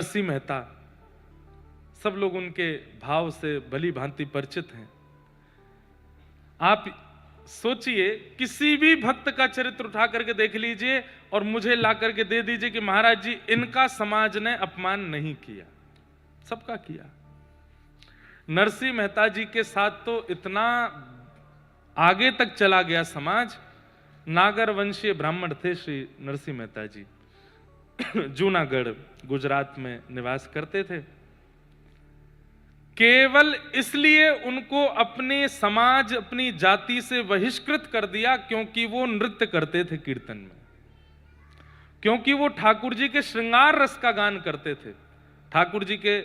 नरसिंह मेहता, सब लोग उनके भाव से भली भांति परिचित हैं। आप सोचिए, किसी भी भक्त का चरित्र उठा करके देख लीजिए और मुझे ला करके दे दीजिए कि महाराज जी इनका समाज ने अपमान नहीं किया। सबका किया। नरसिंह मेहता जी के साथ तो इतना आगे तक चला गया समाज। नागर वंशीय ब्राह्मण थे श्री नरसिंह मेहता जी। जूनागढ़ गुजरात में निवास करते थे। केवल इसलिए उनको अपने समाज, अपनी जाति से बहिष्कृत कर दिया क्योंकि वो नृत्य करते थे कीर्तन में, क्योंकि वो ठाकुर जी के श्रृंगार रस का गान करते थे। ठाकुर जी के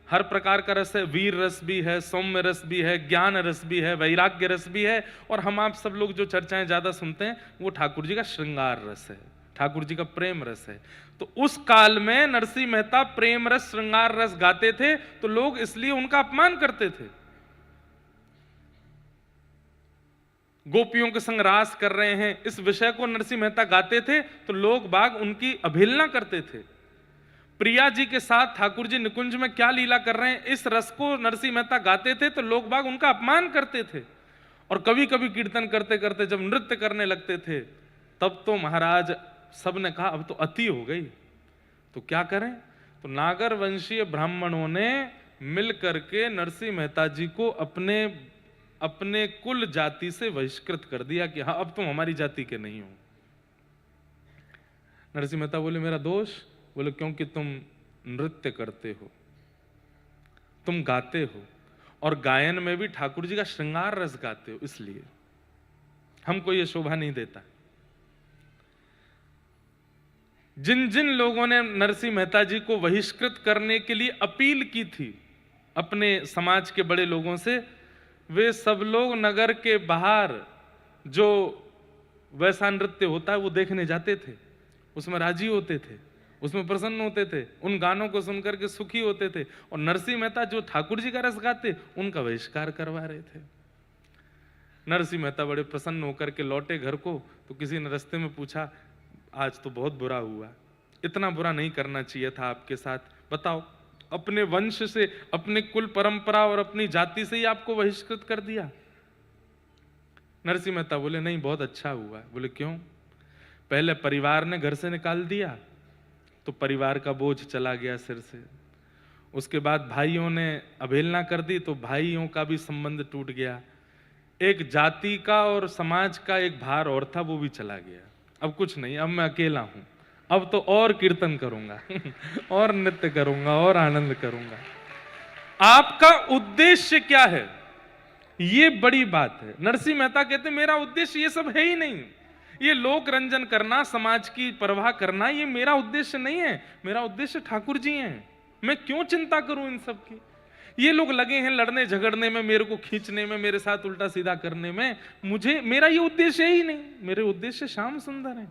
हर प्रकार का रस है, वीर रस भी है, सौम्य रस भी है, ज्ञान रस भी है, वैराग्य रस भी है। और हम आप सब लोग जो चर्चाएं ज्यादा सुनते हैं वो ठाकुर जी का श्रृंगार रस है, ठाकुर जी का प्रेम रस है। तो उस काल में नरसिंह मेहता प्रेम रस, श्रृंगार रस गाते थे, तो लोग इसलिए उनका अपमान करते थे। गोपियों के संग रास कर रहे हैं, इस विषय को नरसिंह मेहता गाते थे तो लोग बाग उनकी अवहेलना करते थे। प्रिया जी के साथ ठाकुर जी निकुंज में क्या लीला कर रहे हैं, इस रस को नरसिंह मेहता गाते थे तो लोग बाग उनका अपमान करते थे। और कभी कभी कीर्तन करते करते जब नृत्य करने लगते थे तब तो महाराज सबने कहा अब तो अति हो गई, तो क्या करें। तो नागर वंशीय ब्राह्मणों ने मिल करके नरसिंह मेहता जी को अपने कुल जाति से बहिष्कृत कर दिया कि हाँ अब तुम हमारी जाति के नहीं हो। नरसिंह मेहता बोले मेरा दोष? बोले क्योंकि तुम नृत्य करते हो, तुम गाते हो, और गायन में भी ठाकुर जी का श्रृंगार रस गाते हो, इसलिए हमको यह शोभा नहीं देता। जिन जिन लोगों ने नरसिंह मेहता जी को बहिष्कृत करने के लिए अपील की थी अपने समाज के बड़े लोगों से, वे सब लोग नगर के बाहर जो वैसा नृत्य होता है वो देखने जाते थे, उसमें राजी होते थे, उसमें प्रसन्न होते थे, उन गानों को सुनकर के सुखी होते थे। और नरसिंह मेहता जो ठाकुर जी का रस गाते उनका बहिष्कार करवा रहे थे। नरसिंह मेहता बड़े प्रसन्न होकर के लौटे घर को, तो किसी ने रास्ते में पूछा आज तो बहुत बुरा हुआ, इतना बुरा नहीं करना चाहिए था आपके साथ, बताओ अपने वंश से, अपने कुल परंपरा और अपनी जाति से ही आपको बहिष्कृत कर दिया। नरसिंह मेहता बोले नहीं बहुत अच्छा हुआ। बोले क्यों? पहले परिवार ने घर से निकाल दिया तो परिवार का बोझ चला गया सिर से, उसके बाद भाइयों ने अवहेलना कर दी तो भाइयों का भी संबंध टूट गया, एक जाति का और समाज का एक भार और था वो भी चला गया। अब कुछ नहीं, अब मैं अकेला हूं, अब तो और कीर्तन करूंगा और नृत्य करूंगा और आनंद करूंगा। आपका उद्देश्य क्या है, ये बड़ी बात है। नरसिंह मेहता कहते मेरा उद्देश्य ये सब है ही नहीं, ये लोक रंजन करना, समाज की परवाह करना, ये मेरा उद्देश्य नहीं है। मेरा उद्देश्य ठाकुर जी हैं, मैं क्यों चिंता करूं इन सब की। ये लोग लगे हैं लड़ने झगड़ने में, मेरे को खींचने में, मेरे साथ उल्टा सीधा करने में, मेरा ये उद्देश्य ही नहीं। मेरे उद्देश्य श्याम सुंदर है,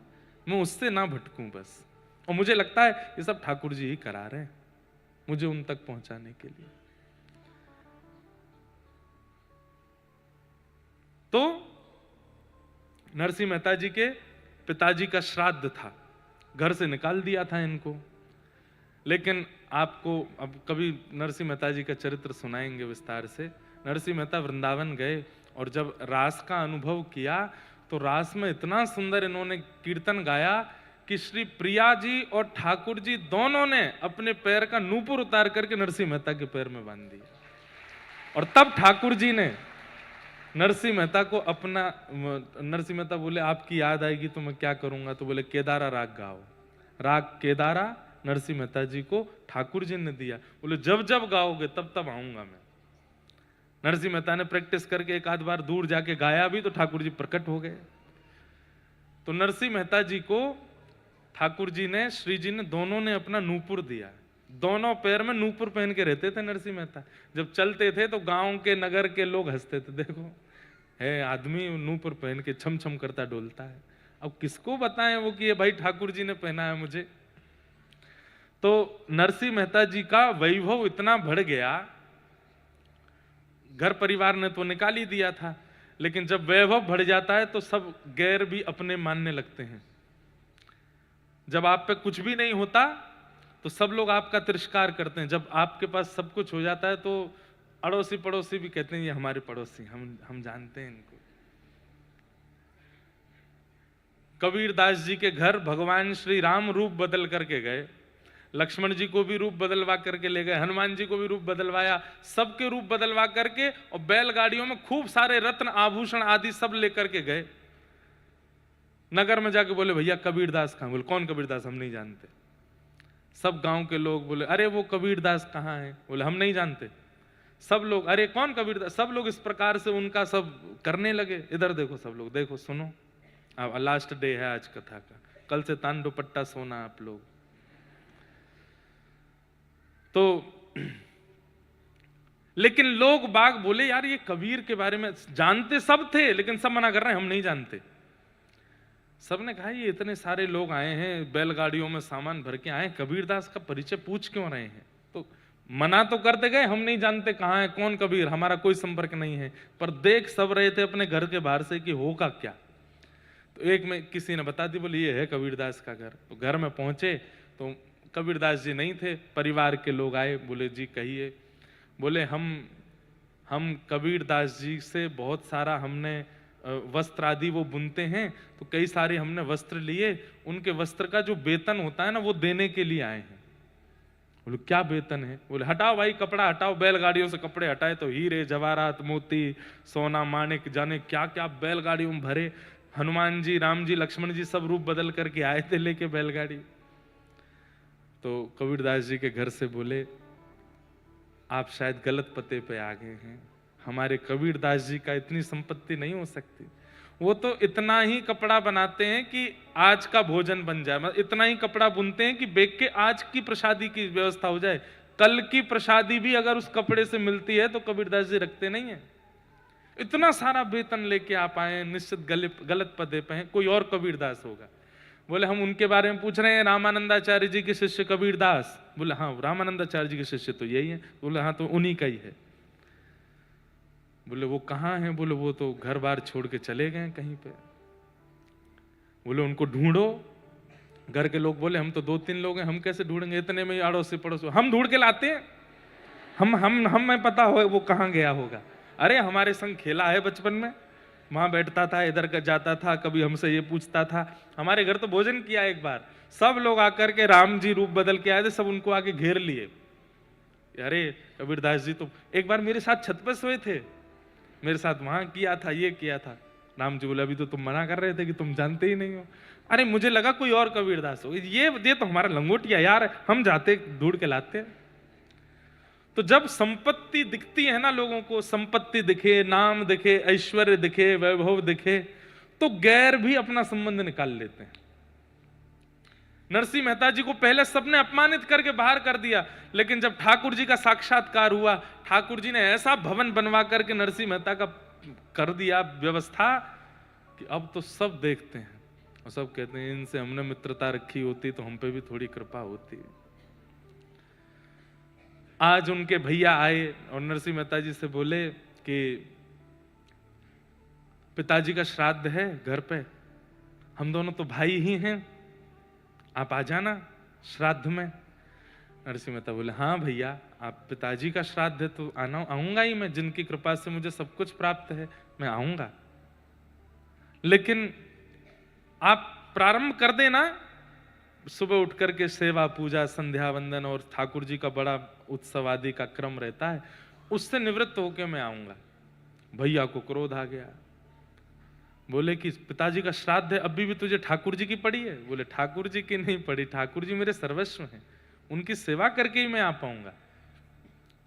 मैं उससे ना भटकूं बस। और मुझे लगता है ये सब ठाकुर जी ही करा रहे हैं मुझे उन तक पहुंचाने के लिए। तो नरसिंह मेहता जी के पिताजी का श्राद्ध था, घर से निकाल दिया था इनको। लेकिन आपको अब कभी नरसिंह मेहता जी का चरित्र सुनाएंगे विस्तार से। नरसिंह मेहता वृंदावन गए और जब रास का अनुभव किया तो रास में इतना सुंदर इन्होंने कीर्तन गाया कि श्री प्रिया जी और ठाकुर जी दोनों ने अपने पैर का नूपुर उतार करके नरसिंह मेहता के पैर में बांध दिया। और तब ठाकुर जी ने नरसिंह मेहता को अपना, नरसिंह मेहता बोले आपकी याद आएगी तो मैं क्या करूंगा, तो बोले केदारा राग गाओ। राग केदारा नरसिंह मेहता जी को ठाकुर जी ने दिया। बोले जब जब गाओगे तब तब आऊंगा मैं। नरसिंह मेहता ने प्रैक्टिस करके एक आध बार दूर जाके गाया भी तो ठाकुर जी प्रकट हो गए। तो नरसिंह मेहता जी को ठाकुर जी ने, श्री जी ने, दोनों ने अपना नूपुर दिया। दोनों पैर में नूपुर पहन के रहते थे नरसिंह मेहता। जब चलते थे तो गांव के, नगर के लोग हंसते थे, देखो है आदमी नूपुर पहन के छम छम करता डोलता है। अब किसको बताएं वो कि ये भाई ठाकुर जी ने पहना है मुझे। तो नरसिंह मेहता जी का वैभव इतना बढ़ गया, घर परिवार ने तो निकाल ही दिया था, लेकिन जब वैभव बढ़ जाता है तो सब गैर भी अपने मानने लगते हैं। जब आप पे कुछ भी नहीं होता तो सब लोग आपका तिरस्कार करते हैं। जब आपके पास सब कुछ हो जाता है तो अड़ोसी पड़ोसी भी कहते हैं ये हमारे पड़ोसी, हम जानते हैं इनको। कबीरदास जी के घर भगवान श्री राम रूप बदल करके गए, लक्ष्मण जी को भी रूप बदलवा करके ले गए, हनुमान जी को भी रूप बदलवाया, सबके रूप बदलवा करके और बैलगाड़ियों में खूब सारे रत्न आभूषण आदि सब लेकर के गए। नगर में जाके बोले भैया कबीरदास कहाँ? बोले कौन कबीरदास? हम नहीं जानते। सब गांव के लोग बोले अरे वो कबीरदास कहाँ है? बोले हम नहीं जानते। सब लोग अरे कौन कबीरदास? सब लोग इस प्रकार से उनका सब करने लगे। इधर देखो सब लोग, देखो सुनो, अब लास्ट डे है आज कथा का, कल से तान दुपट्टा सोना आप लोग। तो लेकिन लोग बाग बोले यार ये कबीर के बारे में जानते सब थे, लेकिन सब मना कर रहे हैं हम नहीं जानते। सबने कहा ये इतने सारे लोग आए हैं, बैलगाड़ियों में सामान भर के आए, कबीरदास का परिचय पूछ क्यों रहे हैं? तो मना तो करते गए हम नहीं जानते कहाँ है, कौन कबीर, हमारा कोई संपर्क नहीं है। पर देख सब रहे थे अपने घर के बाहर से कि होगा क्या। तो एक में किसी ने बता दी, बोले ये है कबीरदास का घर। तो घर में पहुंचे तो कबीरदास जी नहीं थे, परिवार के लोग आए, बोले जी कहिए। बोले हम कबीरदास जी से बहुत सारा हमने वस्त्र आदि वो बुनते हैं, तो कई सारे हमने वस्त्र लिए, उनके वस्त्र का जो वेतन होता है ना वो देने के लिए आए हैं। बोले क्या वेतन है? बोले हटाओ भाई कपड़ा हटाओ। बैलगाड़ियों से कपड़े हटाए तो हीरे जवाहरात मोती सोना माणिक जाने क्या क्या बैलगाड़ियों में भरे। हनुमान जी राम जी लक्ष्मण जी सब रूप बदल करके आए थे लेके बैलगाड़ी। तो कबीरदास जी के घर से बोले आप शायद गलत पते पे आ गए हैं, हमारे कबीरदास जी का इतनी संपत्ति नहीं हो सकती। वो तो इतना ही कपड़ा बनाते हैं कि आज का भोजन बन जाए, मतलब इतना ही कपड़ा बुनते हैं कि बेच के आज की प्रसादी की व्यवस्था हो जाए, कल की प्रसादी भी अगर उस कपड़े से मिलती है तो कबीरदास जी रखते नहीं है। इतना सारा वेतन लेके आप आए, निश्चित गलत पदे पे हैं, कोई और कबीरदास होगा। बोले हम उनके बारे में पूछ रहे हैं, रामानंदाचार्य जी के शिष्य कबीरदास। बोले हाँ रामानंदाचार्य जी के शिष्य तो यही है। बोले हाँ तो उन्हीं का ही है। बोले वो कहाँ है? बोले वो तो घर बार छोड़ के चले गए कहीं पे। बोले उनको ढूंढो। घर के लोग बोले हम तो 2-3 लोग हैं, हम कैसे ढूंढेंगे, इतने में अड़ोसी पड़ोसी हम ढूंढ के लाते हैं, हमें पता हो वो कहाँ गया होगा। अरे हमारे संग खेला है बचपन में, वहां बैठता था, इधर का जाता था, कभी हमसे ये पूछता था, हमारे घर तो भोजन किया एक बार। सब लोग आकर के राम जी रूप बदल के आए थे, सब उनको आके घेर लिए। अरे कबीरदास जी तो एक बार मेरे साथ छत पर सोए थे, मेरे साथ वहां किया था, ये किया था। राम जी बोले अभी तो तुम मना कर रहे थे कि तुम जानते ही नहीं हो। अरे मुझे लगा कोई और कबीरदास हो, ये तो हमारा लंगोटिया यार, हम जाते ढूंढ के लाते। तो जब संपत्ति दिखती है ना लोगों को, संपत्ति दिखे, नाम दिखे, ऐश्वर्य दिखे, वैभव दिखे, तो गैर भी अपना संबंध निकाल लेते हैं। नरसिंह मेहता जी को पहले सबने अपमानित करके बाहर कर दिया, लेकिन जब ठाकुर जी का साक्षात्कार हुआ, ठाकुर जी ने ऐसा भवन बनवा करके नरसिंह मेहता का कर दिया व्यवस्था कि अब तो सब देखते हैं और सब कहते हैं इनसे हमने मित्रता रखी होती तो हम पे भी थोड़ी कृपा होती। आज उनके भैया आए और नरसिंह मेहता जी से बोले कि पिताजी का श्राद्ध है घर पे, हम दोनों तो भाई ही हैं, आप आ जाना श्राद्ध में। नरसिंह मेहता बोले हाँ भैया, आप पिताजी का श्राद्ध है तो आऊंगा ही मैं, जिनकी कृपा से मुझे सब कुछ प्राप्त है मैं आऊंगा, लेकिन आप प्रारंभ कर देना, सुबह उठ करके सेवा पूजा संध्या वंदन और ठाकुर जी का बड़ा उत्सव आदि का क्रम रहता है, उससे निवृत्त होकर मैं आऊंगा। भैया को क्रोध आ गया, बोले कि पिताजी का श्राद्ध है, अभी भी तुझे ठाकुर जी की पड़ी है? बोले ठाकुर जी की नहीं पड़ी, ठाकुर जी मेरे सर्वस्व हैं, उनकी सेवा करके ही मैं आ पाऊंगा।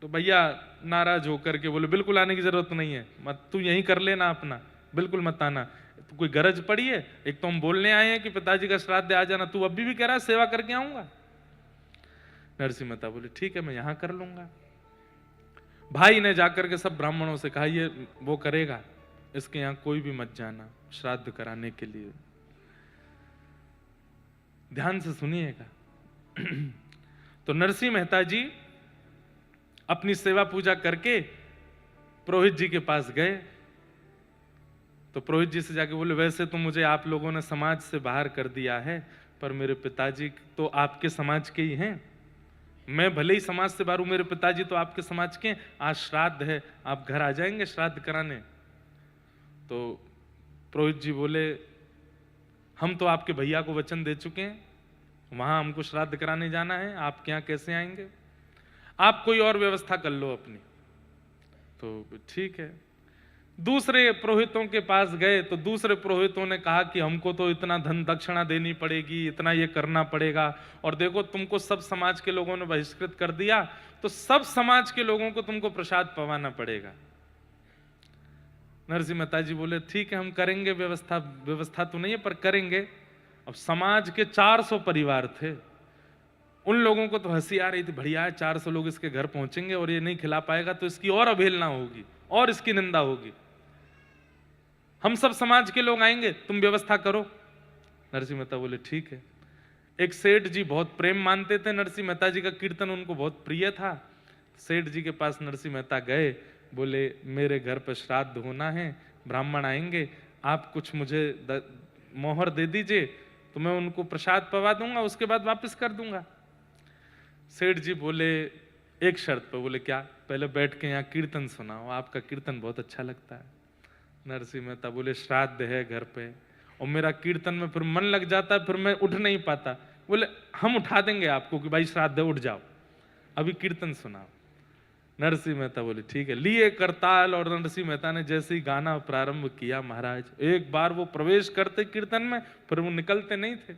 तो भैया नाराज होकर के बोले बिल्कुल आने की जरूरत नहीं है, मत तू यहीं कर लेना अपना, बिल्कुल मत आना, तो कोई गरज पड़ी है? एक तो हम बोलने आए हैं कि पिताजी का श्राद्ध आ जाना, तू अभी भी कह रहा है सेवा करके आऊंगा। नरसिंह मेहता बोले ठीक है मैं यहां कर लूंगा। भाई ने जाकर के सब ब्राह्मणों से कहा ये वो करेगा, इसके यहां कोई भी मत जाना श्राद्ध कराने के लिए। ध्यान से सुनिएगा। तो नरसिंह मेहता जी अपनी सेवा पूजा करके पुरोहित जी के पास गए, तो पुरोहित जी से जाके बोले वैसे तो मुझे आप लोगों ने समाज से बाहर कर दिया है, पर मेरे पिताजी तो आपके समाज के ही हैं, मैं भले ही समाज से बाहर हूं, मेरे पिताजी तो आपके समाज के, आज श्राद्ध है, आप घर आ जाएंगे श्राद्ध कराने? तो पुरोहित जी बोले, हम तो आपके भैया को वचन दे चुके हैं, वहां हमको श्राद्ध कराने जाना है, आपके यहां कैसे आएंगे? आप कोई और व्यवस्था कर लो अपनी। तो ठीक है, दूसरे पुरोहितों के पास गए तो दूसरे पुरोहितों ने कहा कि हमको तो इतना धन दक्षिणा देनी पड़ेगी, इतना ये करना पड़ेगा, और देखो तुमको सब समाज के लोगों ने बहिष्कृत कर दिया, तो सब समाज के लोगों को तुमको प्रसाद पवाना पड़ेगा। नरसिंह मेहता जी बोले, ठीक है हम करेंगे व्यवस्था, व्यवस्था तो नहीं है पर करेंगे। अब समाज के 400 परिवार थे, उन लोगों को तो हंसी आ रही थी, बढ़िया है 400 लोग इसके घर पहुंचेंगे और ये नहीं खिला पाएगा तो इसकी और अवहेलना होगी और इसकी निंदा होगी, हम सब समाज के लोग आएंगे, तुम व्यवस्था करो। नरसिंह मेहता बोले ठीक है। एक सेठ जी बहुत प्रेम मानते थे, नरसिंह मेहता जी का कीर्तन उनको बहुत प्रिय था। सेठ जी के पास नरसिंह मेहता गए, बोले मेरे घर पर श्राद्ध होना है, ब्राह्मण आएंगे, आप कुछ मुझे मोहर दे दीजिए तो मैं उनको प्रसाद पवा दूंगा, उसके बाद वापस कर दूंगा। सेठ जी बोले एक शर्त पर। बोले क्या? पहले बैठ के यहाँ कीर्तन सुनाओ, आपका कीर्तन बहुत अच्छा लगता है। नरसिंह मेहता बोले श्राद्ध है घर पे और मेरा कीर्तन में फिर मन लग जाता है, फिर मैं उठ नहीं पाता। बोले हम उठा देंगे आपको कि भाई श्राद्ध है, उठ जाओ, अभी कीर्तन सुनाओ। नरसिंह मेहता बोले ठीक है। लिए करताल और नरसिंह मेहता ने जैसे ही गाना प्रारंभ किया, महाराज एक बार वो प्रवेश करते कीर्तन में, फिर वो निकलते नहीं थे।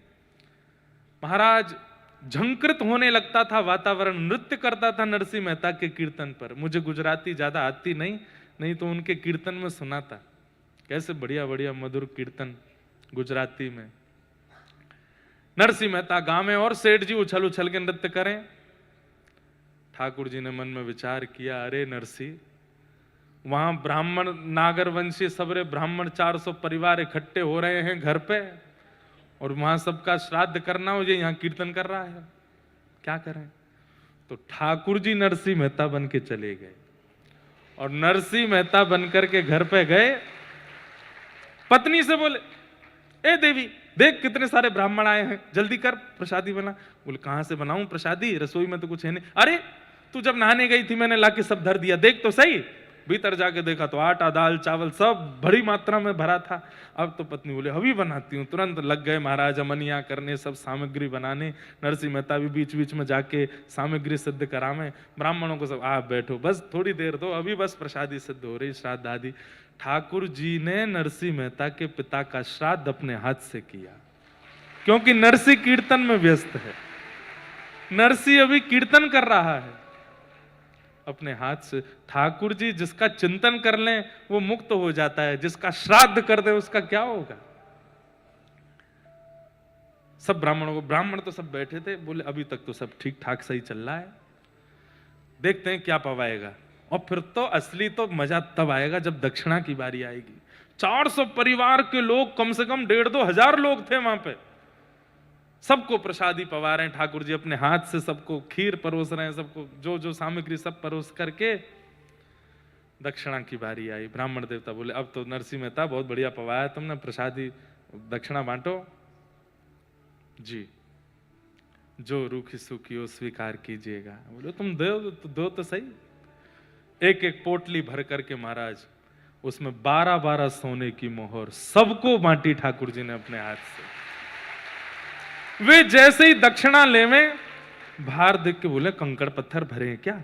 महाराज झंकृत होने लगता था वातावरण, नृत्य करता था नरसिंह मेहता के कीर्तन पर। मुझे गुजराती ज्यादा आती नहीं तो उनके कीर्तन में सुना था, कैसे बढ़िया बढ़िया मधुर कीर्तन गुजराती में। नरसिंह मेहता गावे और सेठ जी उछल उछल के नृत्य करें। ठाकुर जी ने मन में विचार किया, अरे नरसिंह, वहां ब्राह्मण नागर वंशी सबरे ब्राह्मण 400 परिवार इकट्ठे हो रहे हैं घर पे, और वहां सबका श्राद्ध करना हो, ये यहाँ कीर्तन कर रहा है, क्या करें? तो ठाकुर जी नरसिंह मेहता बन के चले गए, और नरसिंह मेहता बनकर के घर पे गए। पत्नी से बोले, ए देवी देख कितने सारे ब्राह्मण आए हैं, जल्दी कर प्रसादी बना। बोले कहां से बनाऊं प्रसादी, रसोई में तो कुछ है नहीं। अरे तू जब नहाने गई थी मैंने लाके सब धर दिया, देख तो सही। भीतर जाके देखा तो आटा दाल चावल सब बड़ी मात्रा में भरा था। अब तो पत्नी बोले अभी बनाती हूँ। तुरंत लग गए महाराज अमनिया करने, सब सामग्री बनाने। नरसिंह मेहता भी बीच बीच में जाके सामग्री सिद्ध करावे। ब्राह्मणों को सब आप बैठो, बस थोड़ी देर दो, अभी बस प्रसादी सिद्ध हो रही, श्राद्ध आदि। ठाकुर जी ने नरसिंह मेहता के पिता का श्राद्ध अपने हाथ से किया, क्योंकि नरसिंह कीर्तन में व्यस्त है। नरसिंह अभी कीर्तन कर रहा है अपने हाथ से। ठाकुर जी जिसका चिंतन कर लें वो मुक्त हो जाता है, जिसका श्राद्ध कर दे उसका क्या होगा। सब ब्राह्मण तो सब बैठे थे, बोले अभी तक तो सब ठीक ठाक सही चल रहा है, देखते हैं क्या पवाएगा। और फिर तो असली तो मजा तब आएगा जब दक्षिणा की बारी आएगी। 400 परिवार के लोग, कम से कम 1,500 हजार लोग थे वहां पे, सबको प्रसादी पवा रहे हैं। ठाकुर जी अपने हाथ से सबको खीर परोस रहे हैं, सबको जो जो सामग्री सब परोस करके दक्षिणा की बारी आई। ब्राह्मण देवता बोले अब तो नरसिंह मेहता बहुत बढ़िया पवाया तुमने, प्रसादी दक्षिणा बांटो। जी, जो रूखी सूखी हो स्वीकार कीजिएगा। बोले तुम दो तो सही। एक एक पोटली भर करके महाराज उसमें 12-12 सोने की मोहर सबको बांटी ठाकुर जी ने अपने हाथ से। वे जैसे ही दक्षिणा लेवे, बाहर देख के बोले कंकड़ पत्थर भरे हैं क्या?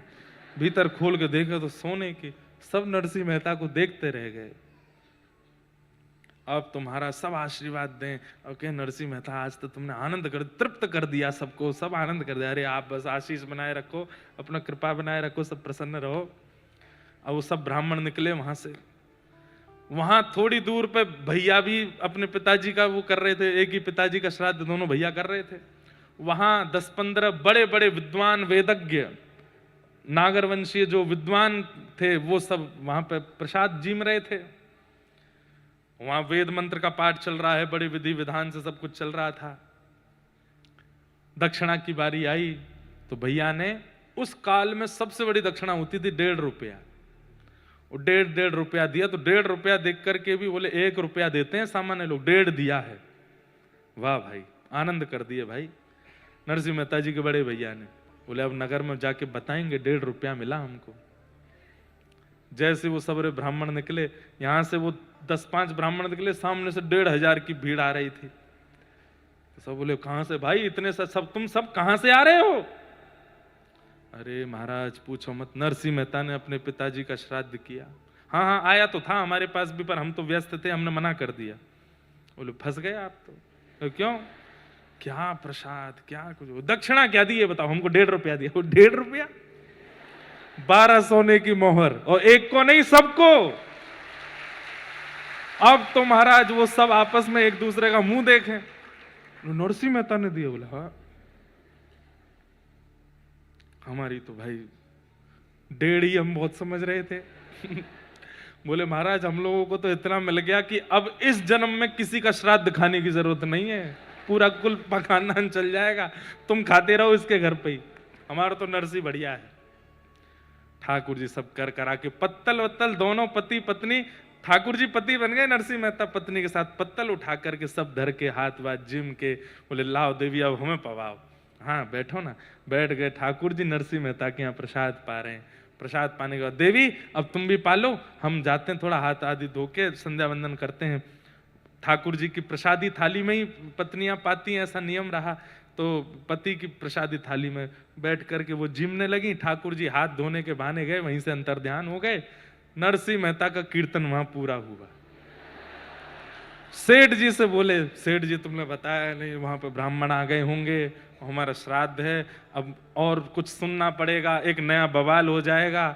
भीतर खोल के देखे तो सोने की। सब नरसिंह मेहता को देखते रह गए। अब तुम्हारा सब आशीर्वाद दें। और कहे नरसिंह मेहता आज तो तुमने आनंद कर, तृप्त कर दिया सबको, सब आनंद कर दिया। अरे आप बस आशीष बनाए रखो, अपना कृपा बनाए रखो, सब प्रसन्न रहो। अब वो सब ब्राह्मण निकले वहां से। वहां थोड़ी दूर पे भैया भी अपने पिताजी का वो कर रहे थे, एक ही पिताजी का श्राद्ध दोनों भैया कर रहे थे। वहां 10-15 बड़े बड़े विद्वान वेदज्ञ नागरवंशीय जो विद्वान थे वो सब वहां पे प्रसाद जीम रहे थे। वहां वेद मंत्र का पाठ चल रहा है, बड़ी विधि विधान से सब कुछ चल रहा था। दक्षिणा की बारी आई तो भैया ने, उस काल में सबसे बड़ी दक्षिणा होती थी 1.5 रुपया। 1.5 रुपया दिया। तो 1.5 रुपया देख करके भी बोले 1 रुपया देते हैं सामान्य लोग, 1.5 दिया है। वाह भाई, आनंद कर दिए भाई नरसिंह मेहता जी के बड़े भैया ने। बोले अब नगर में जाके बताएंगे, 1.5 रुपया मिला हमको। जैसे वो सबरे ब्राह्मण निकले, यहां से वो 10-5 ब्राह्मण निकले, सामने से 1,500 की भीड़ आ रही थी। तो सब बोले कहां से भाई इतने सब तुम सब कहां से आ रहे हो? अरे महाराज पूछो मत, नरसिंह मेहता ने अपने पिताजी का श्राद्ध किया। हाँ हाँ आया तो था हमारे पास भी, पर हम तो व्यस्त थे, हमने मना कर दिया। बोले फंस गए आप तो क्यों? क्या प्रसाद, क्या कुछ, दक्षिणा क्या दी है बताओ? हमको 1.5 रुपया दिया। वो 1.5 रुपया, 12 सोने की मोहर, और एक को नहीं सबको। अब तो महाराज वो सब आपस में एक दूसरे का मुंह देखें। नरसिंह मेहता ने दिया। बोला हाँ, हमारी तो भाई 1.5 ही हम बहुत समझ रहे थे। बोले महाराज हम लोगों को तो इतना मिल गया कि अब इस जन्म में किसी का श्राद्ध खाने की जरूरत नहीं है, पूरा कुल खानदान चल जाएगा, तुम खाते रहो इसके घर पे ही, हमारा तो नरसी बढ़िया है। ठाकुर जी सब कर करा के पत्तल वत्तल दोनों पति पत्नी, ठाकुर जी पति बन गए, नरसिंह मेहता पत्नी के साथ पत्तल उठा करके सब धर के हाथ वाथ जिम के, बोले लाओ देवी अब हमें पवाओ। हाँ बैठो ना। बैठ गए। ठाकुर जी नरसिंह मेहता के यहाँ प्रसाद पा रहे हैं। प्रसाद पाने के बाद देवी अब तुम भी पालो, हम जाते हैं थोड़ा हाथ आदि धो के संध्या वंदन करते हैं। ठाकुर जी की प्रसादी थाली में ही पत्नियां पाती हैं, ऐसा नियम रहा। तो पति की प्रसादी थाली में बैठ करके वो जिमने लगी। ठाकुर जी हाथ धोने के बहाने गए, वहीं से अंतर ध्यान हो गए। नरसिंह मेहता का कीर्तन वहां पूरा हुआ। सेठ जी से बोले सेठ जी तुमने बताया नहीं, वहां पे ब्राह्मण आ गए होंगे, हमारा श्राद्ध है, अब और कुछ सुनना पड़ेगा, एक नया बवाल हो जाएगा।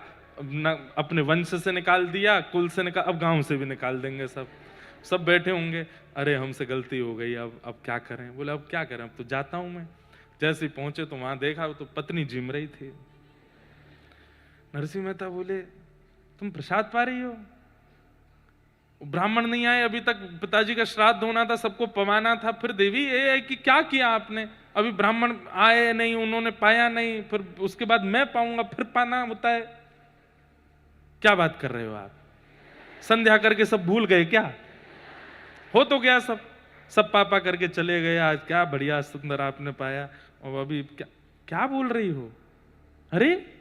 अपने वंश से निकाल दिया, कुल से निकाल, अब गांव से भी निकाल देंगे। सब बैठे होंगे, अरे हमसे गलती हो गई, अब क्या करें? बोले अब क्या करें, अब तो जाता हूं मैं। जैसे ही पहुंचे तो वहां देखा तो पत्नी जिम रही थी। नरसिंह मेहता बोले तुम प्रसाद पा रही हो? ब्राह्मण नहीं आए अभी तक, पिताजी का श्राद्ध होना था, सबको पवाना था, फिर देवी ये है कि क्या किया आपने? अभी ब्राह्मण आए नहीं, उन्होंने पाया नहीं, फिर उसके बाद मैं पाऊंगा, फिर पाना होता है। क्या बात कर रहे हो आप? संध्या करके सब भूल गए क्या? हो तो गया सब पापा करके चले गए, आज क्या बढ़िया सुंदर आपने पाया, और अभी क्या क्या बोल रही हो? अरे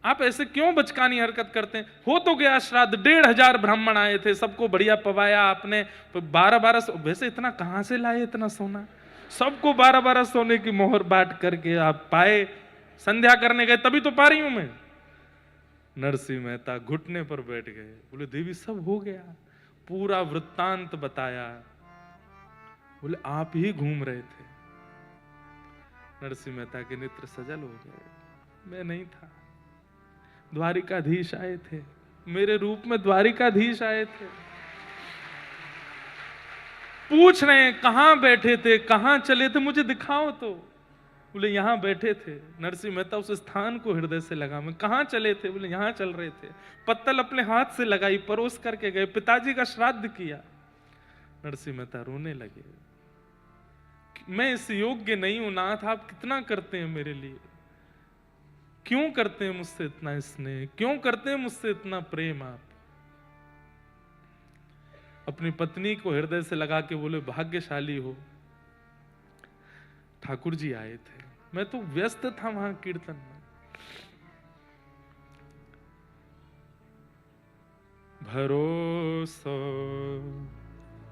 आप ऐसे क्यों बचकानी हरकत करते हैं? हो तो गया श्राद्ध, 1,500 ब्राह्मण आए थे, सबको बढ़िया पवाया आपने, 12-12 वैसे इतना कहां से लाए इतना सोना? सबको 12-12 सोने की मोहर बांट करके आप पाए, संध्या करने गए तभी तो पा रही हूं मैं। नरसिंह मेहता घुटने पर बैठ गए। बोले देवी सब हो गया, पूरा वृत्तांत बताया। बोले आप ही घूम रहे थे। नरसिंह मेहता के नेत्र सजल हो गए। मैं नहीं था, द्वारिकाधीश आए थे, मेरे रूप में द्वारिकाधीश आए थे। पूछ रहे हैं कहां बैठे थे, कहां चले थे, मुझे दिखाओ तो। बोले यहां बैठे थे। नरसिंह मेहता उस स्थान को हृदय से लगा। मैं कहां चले थे? बोले यहां चल रहे थे। पत्तल अपने हाथ से लगाई, परोस करके गए, पिताजी का श्राद्ध किया। नरसिंह मेहता रोने लगे। मैं इस योग्य नहीं हूं नाथ, आप कितना करते हैं मेरे लिए, क्यों करते हैं मुझसे इतना स्नेह, क्यों करते हैं मुझसे इतना प्रेम? आप अपनी पत्नी को हृदय से लगा के बोले भाग्यशाली हो, ठाकुर जी आए थे, मैं तो व्यस्त था वहां कीर्तन में। भरोसो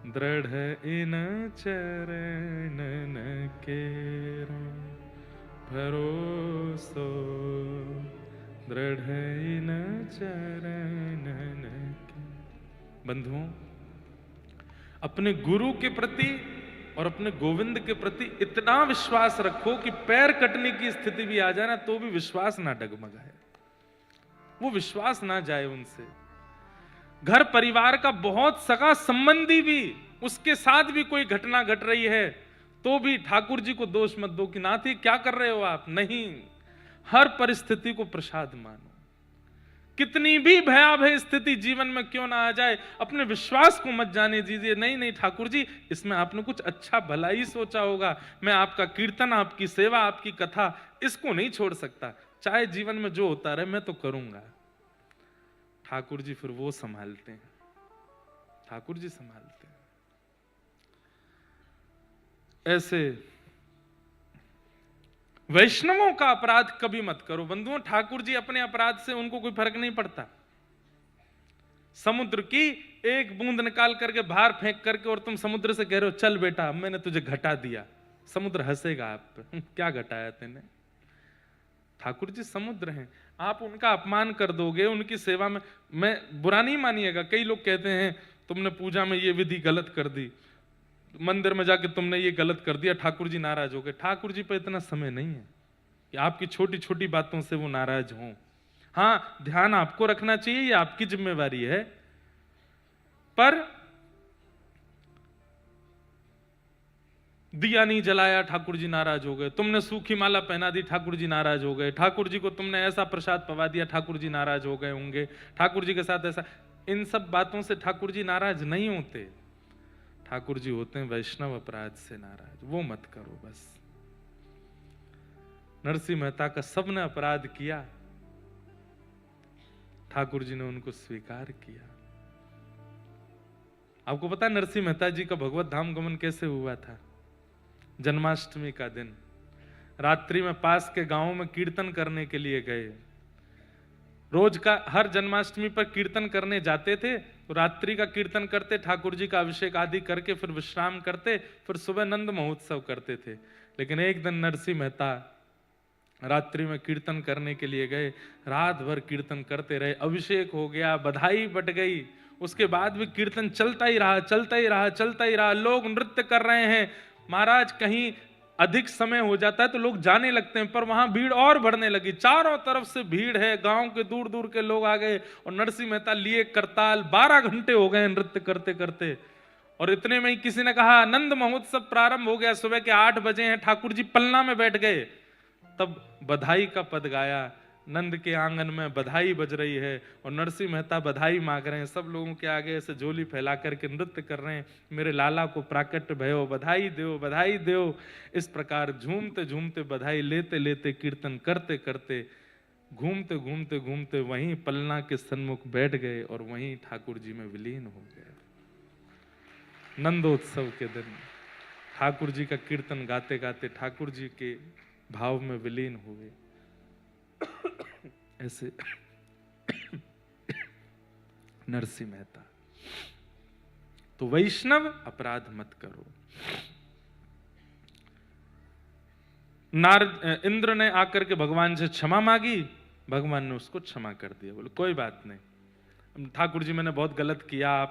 दृढ़ इन चरणन केरो, भरोसो दृढ़ इन चरणन के। बंधुओं, अपने गुरु के प्रति और अपने गोविंद के प्रति इतना विश्वास रखो कि पैर कटने की स्थिति भी आ जाए ना तो भी विश्वास ना डगमगाए, वो विश्वास ना जाए उनसे। घर परिवार का बहुत सगा संबंधी भी, उसके साथ भी कोई घटना घट रही है तो भी ठाकुर जी को दोष मत दो कि नाथी क्या कर रहे हो आप। नहीं, हर परिस्थिति को प्रसाद मानो। कितनी भी भयावह स्थिति जीवन में क्यों ना आ जाए, अपने विश्वास को मत जाने दीजिए। नहीं नहीं ठाकुर जी, इसमें आपने कुछ अच्छा भला ही सोचा होगा, मैं आपका कीर्तन, आपकी सेवा, आपकी कथा, इसको नहीं छोड़ सकता, चाहे जीवन में जो होता रहे मैं तो करूंगा। ठाकुर जी फिर वो संभालते हैं, ठाकुर जी संभालते हैं। ऐसे वैष्णवों का अपराध कभी मत करो। बंधुओं, ठाकुर जी अपने अपराध से उनको कोई फर्क नहीं पड़ता। समुद्र की एक बूंद निकाल करके बाहर फेंक करके और तुम समुद्र से कह रहे हो चल बेटा मैंने तुझे घटा दिया, समुद्र हंसेगा आप पे, क्या घटाया तेने। ठाकुर जी समुद्र हैं, आप उनका अपमान कर दोगे उनकी सेवा में। मैं बुरा नहीं मानिएगा, कई लोग कहते हैं तुमने पूजा में ये विधि गलत कर दी, मंदिर में जाके तुमने ये गलत कर दिया, ठाकुर जी नाराज हो गए। ठाकुर जी पे इतना समय नहीं है कि आपकी छोटी छोटी बातों से वो नाराज हों। हाँ, ध्यान आपको रखना चाहिए, ये आपकी जिम्मेवारी है, पर दिया नहीं जलाया ठाकुर जी नाराज हो गए, तुमने सूखी माला पहना दी ठाकुर जी नाराज हो गए, ठाकुर जी को तुमने ऐसा प्रसाद पवा दिया ठाकुर जी नाराज हो गए होंगे, ठाकुर जी के साथ ऐसा। इन सब बातों से ठाकुर जी नाराज नहीं होते। ठाकुर जी होते हैं वैष्णव अपराध से नाराज, वो मत करो बस। नरसिंह मेहता का सबने अपराध किया, ठाकुर जी ने उनको स्वीकार किया। आपको पता है नरसिंह मेहता जी का भगवत धाम गमन कैसे हुआ था? जन्माष्टमी का दिन रात्रि में पास के गांव में कीर्तन करने के लिए गए। रोज का हर जन्माष्टमी पर कीर्तन करने जाते थे, तो रात्रि का कीर्तन करते, ठाकुर जी का अभिषेक आदि करके फिर विश्राम करते, फिर सुबह नंद महोत्सव करते थे। लेकिन एक दिन नरसिंह मेहता रात्रि में कीर्तन करने के लिए गए, रात भर कीर्तन करते रहे, अभिषेक हो गया, बधाई बट गई, उसके बाद भी कीर्तन चलता ही रहा, चलता ही रहा, चलता ही रहा। लोग नृत्य कर रहे हैं। महाराज कहीं अधिक समय हो जाता है तो लोग जाने लगते हैं, पर वहां भीड़ और बढ़ने लगी, चारों तरफ से भीड़ है, गांव के दूर दूर के लोग आ गए और नरसिंह मेहता लिए करताल, 12 घंटे हो गए नृत्य करते करते। और इतने में ही किसी ने कहा नंद महोत्सव प्रारंभ हो गया, सुबह के 8 बजे हैं। ठाकुर जी पलना में बैठ गए, तब बधाई का पद गाया, नंद के आंगन में बधाई बज रही है और नरसिंह मेहता बधाई मांग रहे हैं, सब लोगों के आगे ऐसे झोली फैला करके नृत्य कर रहे हैं, मेरे लाला को प्राकट्य भयो, बधाई दो, बधाई दो। इस प्रकार झूमते झूमते, बधाई लेते लेते, कीर्तन करते करते, घूमते घूमते घूमते वहीं पलना के सन्मुख बैठ गए और वहीं ठाकुर जी में विलीन हो गए। नंदोत्सव के दिन ठाकुर जी का कीर्तन गाते गाते ठाकुर जी के भाव में विलीन हुए। ऐसे नरसिंह मेहता। तो वैष्णव अपराध मत करो। नारद इंद्र ने आकर के भगवान से क्षमा मांगी, भगवान ने उसको क्षमा कर दिया, बोले कोई बात नहीं ठाकुर जी मैंने बहुत गलत किया, आप